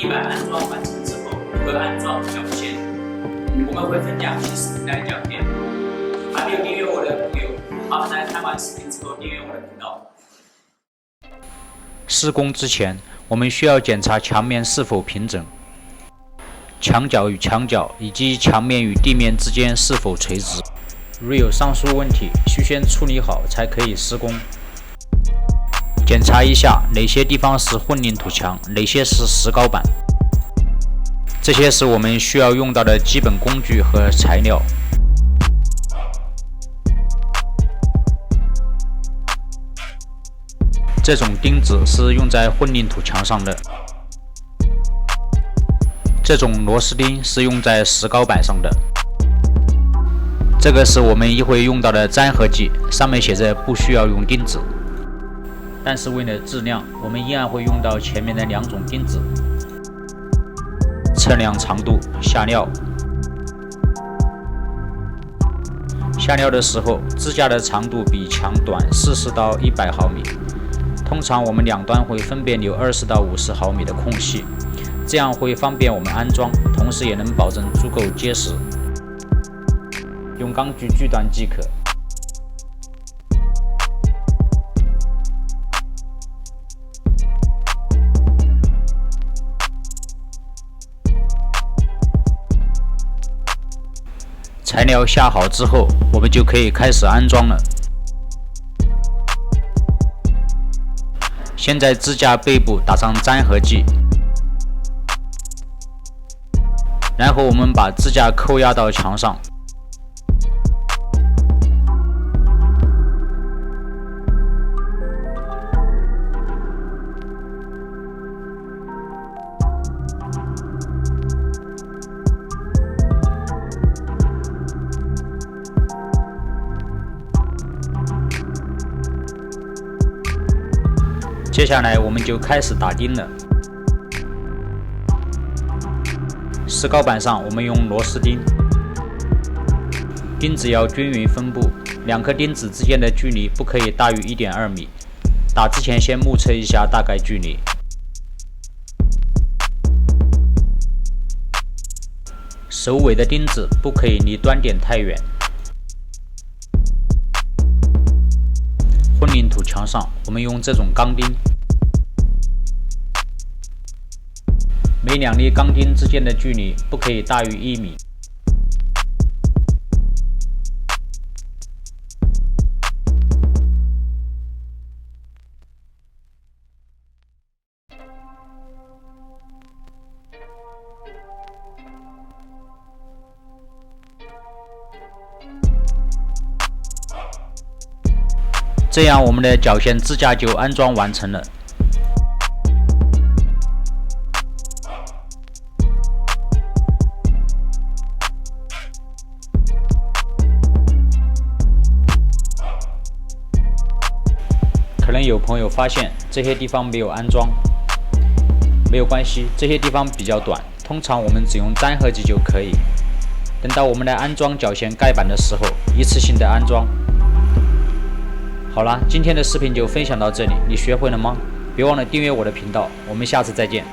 地板安装完成之后，如何安装脚线？我们会分2期视频来讲解。还没有订阅我的朋友，麻烦在看完视频之后订阅我的频道。施工之前，我们需要检查墙面是否平整，墙角与墙角以及墙面与地面之间是否垂直。如有上述问题，需先处理好才可以施工。检查一下哪些地方是混凝土墙，哪些是石膏板。这些是我们需要用到的基本工具和材料。这种钉子是用在混凝土墙上的，这种螺丝钉是用在石膏板上的。这个是我们一会用到的粘合剂，上面写着不需要用钉子，但是为了质量，我们依然会用到前面的2种钉子。测量长度，下料。下料的时候，支架的长度比墙短40到100毫米。通常我们2端会分别留20到50毫米的空隙，这样会方便我们安装，同时也能保证足够结实。用钢锯锯断即可。材料下好之后，我们就可以开始安装了。先在支架背部打上粘合剂，然后我们把支架扣压到墙上。接下来我们就开始打钉了。石膏板上我们用螺丝钉，钉子要均匀分布，2颗钉子之间的距离不可以大于 1.2 米。打之前先目测一下大概距离。首尾的钉子不可以离端点太远。混凝土墙上我们用这种钢钉，每2粒钢钉之间的距离不可以大于1米。这样我们的绞线支架就安装完成了。可能有朋友发现这些地方没有安装，没有关系，这些地方比较短，通常我们只用粘合剂就可以。等到我们来安装绞线盖板的时候，一次性的安装。好啦，今天的视频就分享到这里，你学会了吗？别忘了订阅我的频道，我们下次再见。